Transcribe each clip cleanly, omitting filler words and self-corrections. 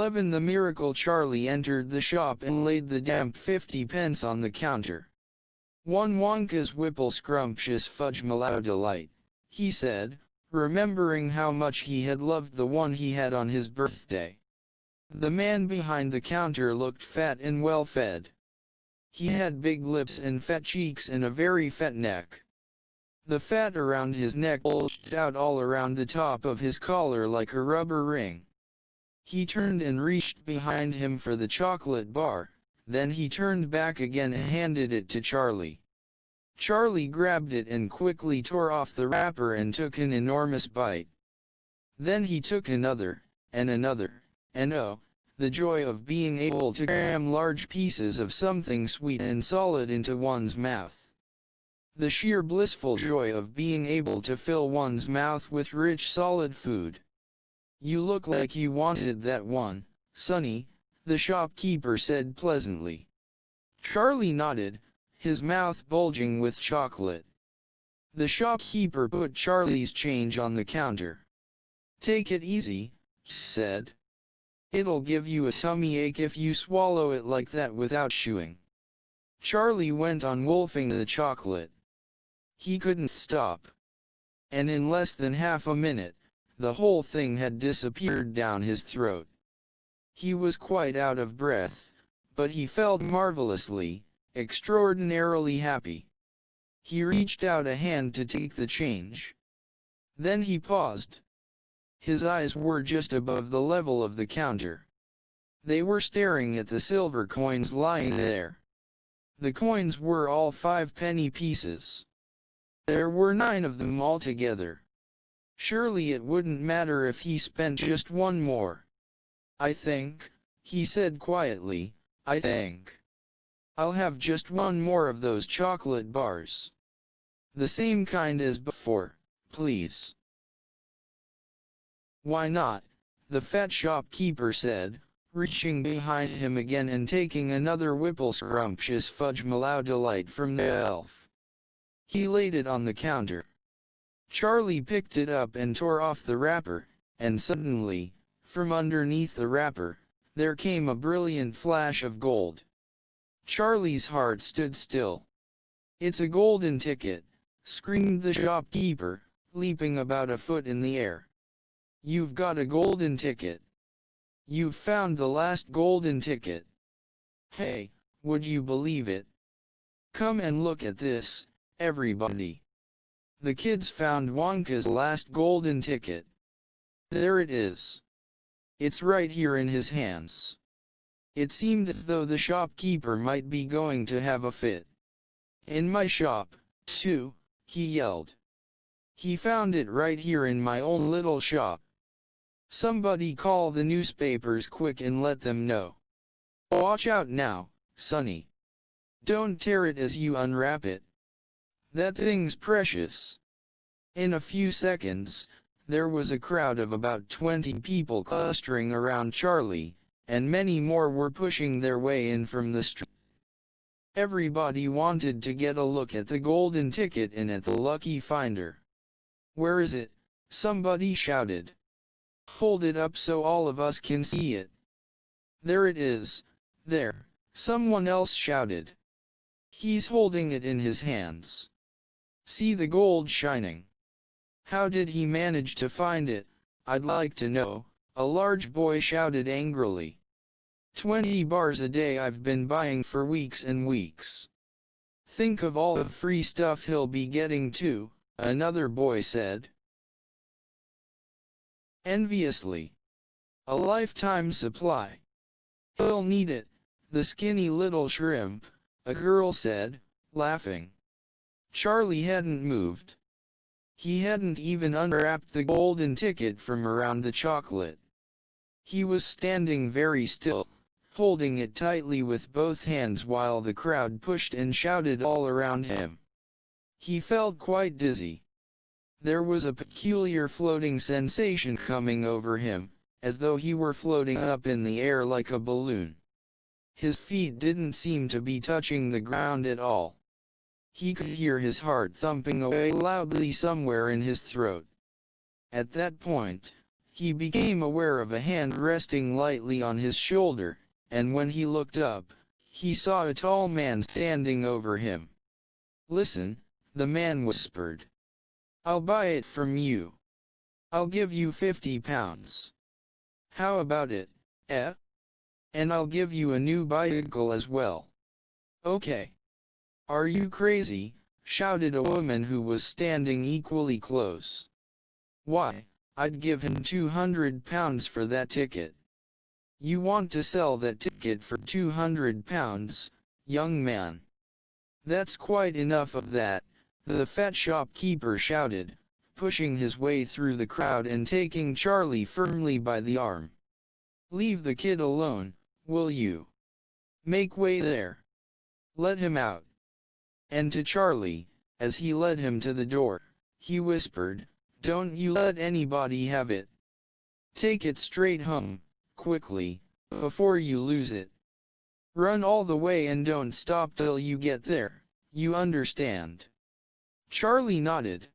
11 The miracle. Charlie entered the shop and laid the damp 50 pence on the counter. "One Wonka's Whipple Scrumptious Fudge Mallow Delight," he said, remembering how much he had loved the one he had on his birthday. The man behind the counter looked fat and well-fed. He had big lips and fat cheeks and a very fat neck. The fat around his neck bulged out all around the top of his collar like a rubber ring. He turned and reached behind him for the chocolate bar, then he turned back again and handed it to Charlie. Charlie grabbed it and quickly tore off the wrapper and took an enormous bite. Then he took another, and another, and oh, the joy of being able to cram large pieces of something sweet and solid into one's mouth. The sheer blissful joy of being able to fill one's mouth with rich solid food. "You look like you wanted that one, Sonny," the shopkeeper said pleasantly. Charlie nodded, his mouth bulging with chocolate. The shopkeeper put Charlie's change on the counter. "Take it easy," he said. "It'll give you a tummy ache if you swallow it like that without chewing." Charlie went on wolfing the chocolate. He couldn't stop. And in less than half a minute, the whole thing had disappeared down his throat. He was quite out of breath, but he felt marvelously, extraordinarily happy. He reached out a hand to take the change. Then he paused. His eyes were just above the level of the counter. They were staring at the silver coins lying there. The coins were all 5-penny pieces. There were 9 of them altogether. Surely it wouldn't matter if he spent just one more. "I think," he said quietly, "I think I'll have just one more of those chocolate bars. The same kind as before, please." "Why not?" the fat shopkeeper said, reaching behind him again and taking another Whipple Scrumptious Fudge Mallow Delight from the elf. He laid it on the counter. Charlie picked it up and tore off the wrapper, and suddenly, from underneath the wrapper, there came a brilliant flash of gold. Charlie's heart stood still. "It's a golden ticket," screamed the shopkeeper, leaping about a foot in the air. "You've got a golden ticket. You've found the last golden ticket. Hey, would you believe it? Come and look at this, everybody. The kid's found Wonka's last golden ticket. There it is. It's right here in his hands." It seemed as though the shopkeeper might be going to have a fit. "In my shop, too," he yelled. "He found it right here in my own little shop. Somebody call the newspapers quick and let them know. Watch out now, Sonny. Don't tear it as you unwrap it. That thing's precious." In a few seconds, there was a crowd of about 20 people clustering around Charlie, and many more were pushing their way in from the street. Everybody wanted to get a look at the golden ticket and at the lucky finder. "Where is it?" somebody shouted. "Hold it up so all of us can see it." "There it is, there," someone else shouted. "He's holding it in his hands. See the gold shining. How did he manage to find it, I'd like to know," a large boy shouted angrily. 20 bars a day I've been buying for weeks and weeks. Think of all the free stuff he'll be getting too," another boy said enviously. "A lifetime supply. He'll need it, the skinny little shrimp," a girl said, laughing. Charlie hadn't moved. He hadn't even unwrapped the golden ticket from around the chocolate. He was standing very still, holding it tightly with both hands while the crowd pushed and shouted all around him. He felt quite dizzy. There was a peculiar floating sensation coming over him, as though he were floating up in the air like a balloon. His feet didn't seem to be touching the ground at all. He could hear his heart thumping away loudly somewhere in his throat. At that point, he became aware of a hand resting lightly on his shoulder, and when he looked up, he saw a tall man standing over him. "Listen," the man whispered. "I'll buy it from you. I'll give you £50. How about it, eh? And I'll give you a new bicycle as well." "Okay." "Are you crazy?" shouted a woman who was standing equally close. "Why, I'd give him £200 for that ticket." "You want to sell that ticket for £200, young man?" "That's quite enough of that," the fat shopkeeper shouted, pushing his way through the crowd and taking Charlie firmly by the arm. "Leave the kid alone, will you? Make way there. Let him out." And to Charlie, as he led him to the door, he whispered, "Don't you let anybody have it. Take it straight home, quickly, before you lose it. Run all the way and don't stop till you get there, you understand?" Charlie nodded.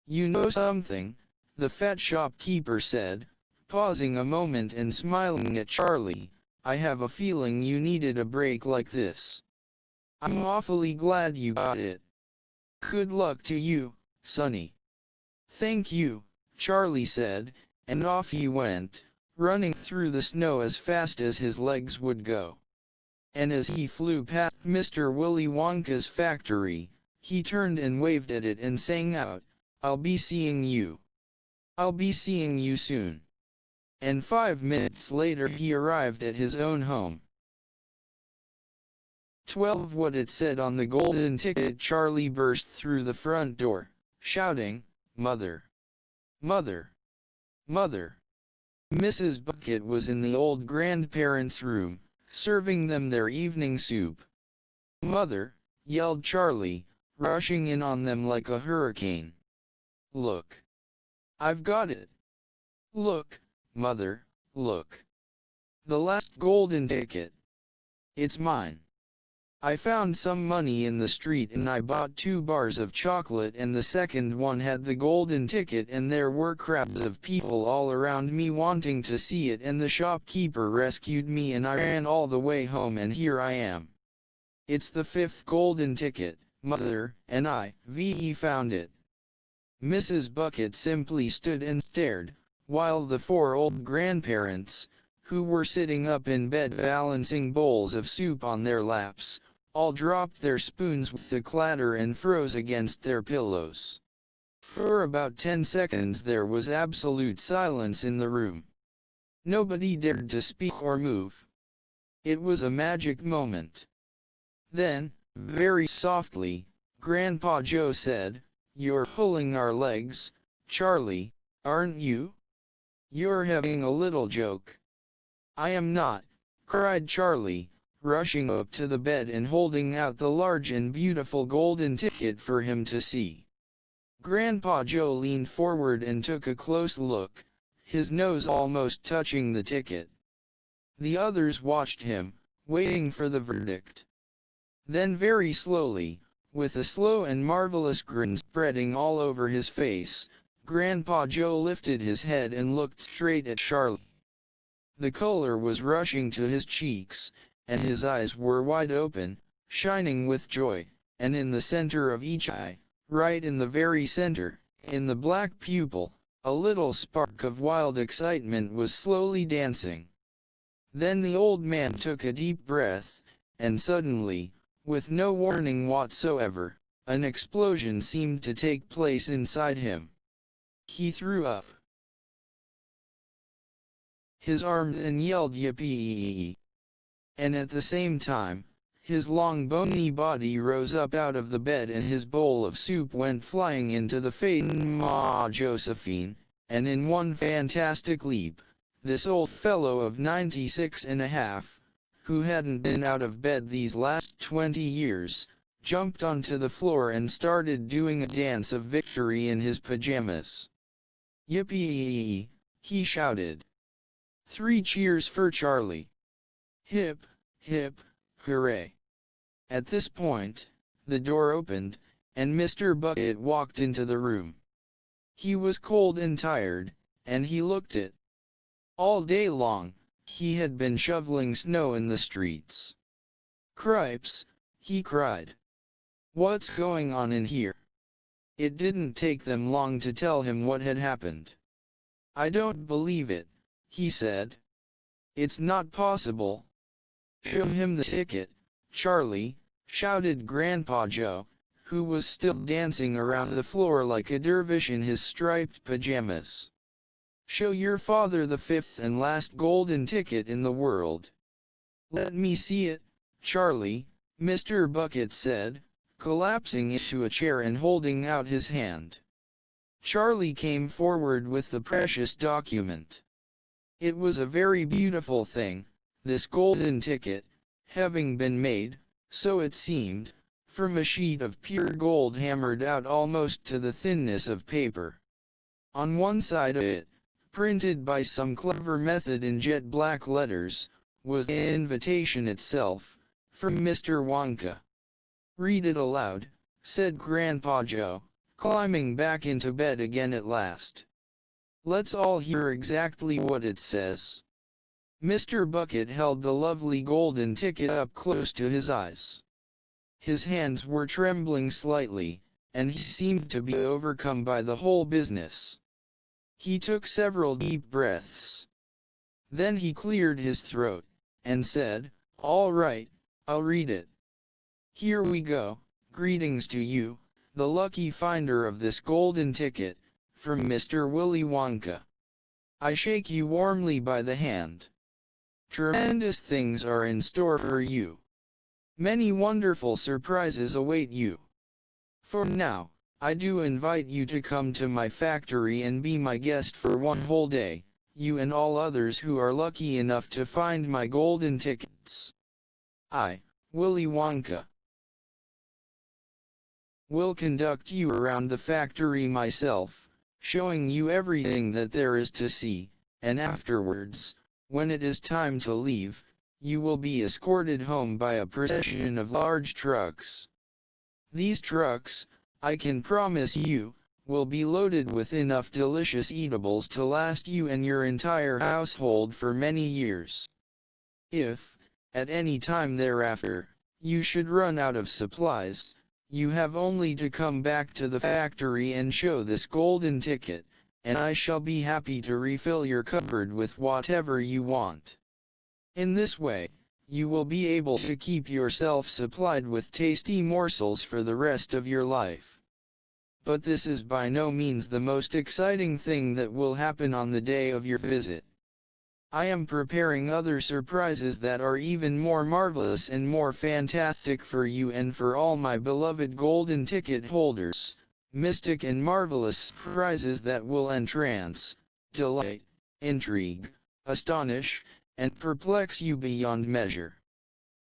"You know something," the fat shopkeeper said, pausing a moment and smiling at Charlie. "I have a feeling you needed a break like this. I'm awfully glad you got it. Good luck to you, Sonny." "Thank you," Charlie said, and off he went, running through the snow as fast as his legs would go. And as he flew past Mr. Willy Wonka's factory, he turned and waved at it and sang out, "I'll be seeing you. I'll be seeing you soon." And 5 minutes later he arrived at his own home. 12 What it said on the golden ticket. Charlie burst through the front door, shouting, "Mother! Mother! Mother!" Mrs. Bucket was in the old grandparents' room, serving them their evening soup. "Mother!" yelled Charlie, rushing in on them like a hurricane. "Look! I've got it! Look, Mother, look! The last golden ticket! It's mine! I found some money in the street and I bought 2 bars of chocolate, and the second one had the golden ticket, and there were crowds of people all around me wanting to see it, and the shopkeeper rescued me and I ran all the way home, and here I am. It's the 5th golden ticket, Mother, and I found it." Mrs. Bucket simply stood and stared, while the 4 old grandparents, who were sitting up in bed balancing bowls of soup on their laps, all dropped their spoons with a clatter and froze against their pillows. For about 10 seconds there was absolute silence in the room. Nobody dared to speak or move. It was a magic moment. Then, very softly, Grandpa Joe said, "You're pulling our legs, Charlie, aren't you? You're having a little joke." "I am not," cried Charlie, rushing up to the bed and holding out the large and beautiful golden ticket for him to see. Grandpa Joe leaned forward and took a close look, his nose almost touching the ticket. The others watched him, waiting for the verdict. Then very slowly, with a slow and marvelous grin spreading all over his face, Grandpa Joe lifted his head and looked straight at Charlie. The color was rushing to his cheeks, and his eyes were wide open, shining with joy, and in the center of each eye, right in the very center, in the black pupil, a little spark of wild excitement was slowly dancing. Then the old man took a deep breath, and suddenly, with no warning whatsoever, an explosion seemed to take place inside him. He threw up his arms and yelled "Yippee!" And at the same time, his long bony body rose up out of the bed and his bowl of soup went flying into the Ma Josephine, and in one fantastic leap, this old fellow of 96½, who hadn't been out of bed these last 20 years, jumped onto the floor and started doing a dance of victory in his pajamas. "Yippee!" he shouted. 3 cheers for Charlie. Hip, hip, hooray. At this point, the door opened, and Mr. Bucket walked into the room. He was cold and tired, and he looked it. All day long, he had been shoveling snow in the streets. "Cripes," he cried. "What's going on in here?" It didn't take them long to tell him what had happened. "I don't believe it," he said. "It's not possible." "Show him the ticket, Charlie," shouted Grandpa Joe, who was still dancing around the floor like a dervish in his striped pajamas. "Show your father the fifth and last golden ticket in the world." "Let me see it, Charlie," Mr. Bucket said, collapsing into a chair and holding out his hand. Charlie came forward with the precious document. It was a very beautiful thing, this golden ticket, having been made, so it seemed, from a sheet of pure gold hammered out almost to the thinness of paper. On one side of it, printed by some clever method in jet black letters, was the invitation itself, from Mr. Wonka. "Read it aloud," said Grandpa Joe, climbing back into bed again at last. "Let's all hear exactly what it says." Mr. Bucket held the lovely golden ticket up close to his eyes. His hands were trembling slightly, and he seemed to be overcome by the whole business. He took several deep breaths. Then he cleared his throat, and said, "All right, I'll read it. Here we go. Greetings to you, the lucky finder of this golden ticket, from Mr. Willy Wonka. I shake you warmly by the hand. Tremendous things are in store for you. Many wonderful surprises await you. For now, I do invite you to come to my factory and be my guest for one whole day, you and all others who are lucky enough to find my golden tickets. I, Willy Wonka, will conduct you around the factory myself, showing you everything that there is to see, and afterwards, when it is time to leave, you will be escorted home by a procession of large trucks. These trucks, I can promise you, will be loaded with enough delicious eatables to last you and your entire household for many years. If, at any time thereafter, you should run out of supplies, you have only to come back to the factory and show this golden ticket, and I shall be happy to refill your cupboard with whatever you want. In this way, you will be able to keep yourself supplied with tasty morsels for the rest of your life. But this is by no means the most exciting thing that will happen on the day of your visit. I am preparing other surprises that are even more marvelous and more fantastic for you and for all my beloved golden ticket holders, mystic and marvelous surprises that will entrance, delight, intrigue, astonish, and perplex you beyond measure.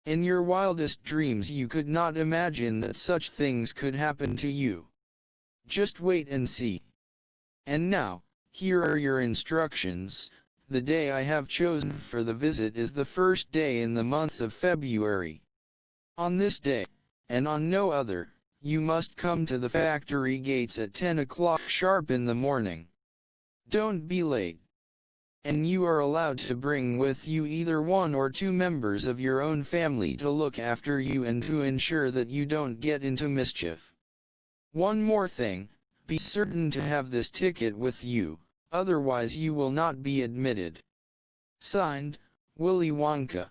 In your wildest dreams you could not imagine that such things could happen to you. Just wait and see. And now, here are your instructions. The day I have chosen for the visit is the first day in the month of February. On this day, and on no other, you must come to the factory gates at 10 o'clock sharp in the morning. Don't be late. And you are allowed to bring with you either one or two members of your own family to look after you and to ensure that you don't get into mischief. One more thing, be certain to have this ticket with you, otherwise you will not be admitted. Signed, Willy Wonka.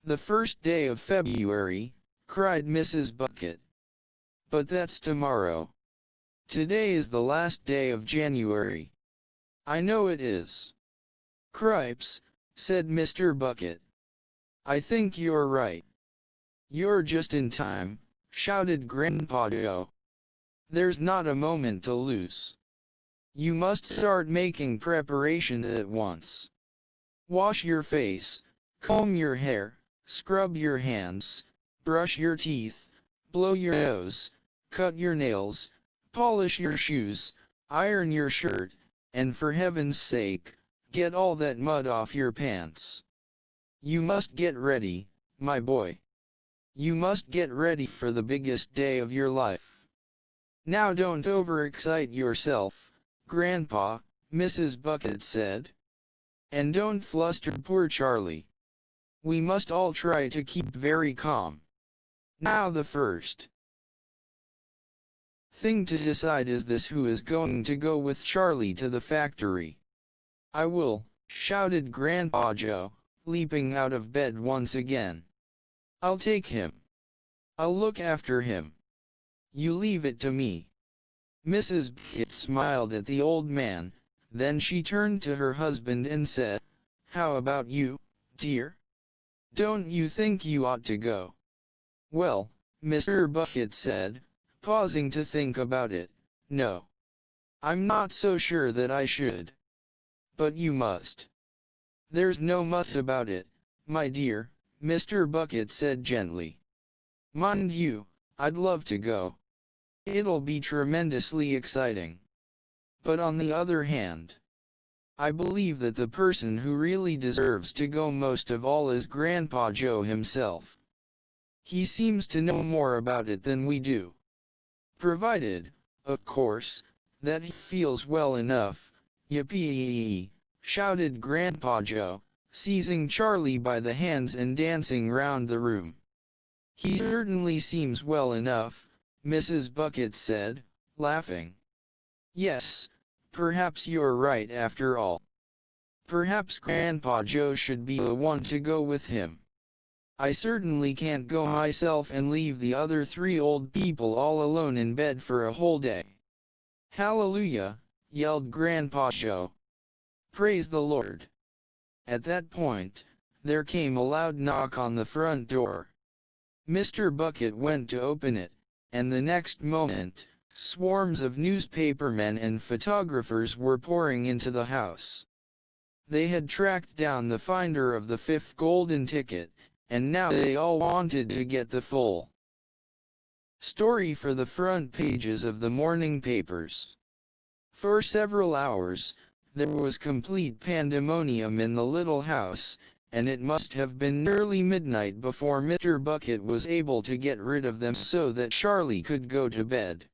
The first day of February, cried Mrs. Bucket. But that's tomorrow. Today is the last day of January. I know it is. Cripes, said Mr. Bucket. I think you're right. You're just in time, shouted Grandpa Joe. There's not a moment to lose. You must start making preparations at once. Wash your face, comb your hair, scrub your hands, brush your teeth, blow your nose, cut your nails, polish your shoes, iron your shirt, and for heaven's sake, get all that mud off your pants. You must get ready, my boy. You must get ready for the biggest day of your life. Now don't overexcite yourself, Grandpa, Mrs. Bucket said. And don't fluster poor Charlie. We must all try to keep very calm. Now the first thing to decide is this: who is going to go with Charlie to the factory? I will, shouted Grandpa Joe, leaping out of bed once again. I'll take him. I'll look after him. You leave it to me. Mrs. Bucket smiled at the old man, then she turned to her husband and said, How about you, dear? Don't you think you ought to go? Well, Mr. Bucket said, pausing to think about it, no. I'm not so sure that I should. But you must. There's no must about it, my dear, Mr. Bucket said gently. Mind you, I'd love to go. It'll be tremendously exciting. But on the other hand, I believe that the person who really deserves to go most of all is Grandpa Joe himself. He seems to know more about it than we do. Provided, of course, that he feels well enough. Yippee! Shouted Grandpa Joe, seizing Charlie by the hands and dancing round the room. He certainly seems well enough, Mrs. Bucket said, laughing. Yes, perhaps you're right after all. Perhaps Grandpa Joe should be the one to go with him. I certainly can't go myself and leave the other 3 old people all alone in bed for a whole day. Hallelujah, yelled Grandpa Joe. Praise the Lord. At that point, there came a loud knock on the front door. Mr. Bucket went to open it, and the next moment, swarms of newspapermen and photographers were pouring into the house. They had tracked down the finder of the 5th golden ticket, and now they all wanted to get the full story for the front pages of the morning papers. For several hours, there was complete pandemonium in the little house, and it must have been nearly midnight before Mr. Bucket was able to get rid of them so that Charlie could go to bed.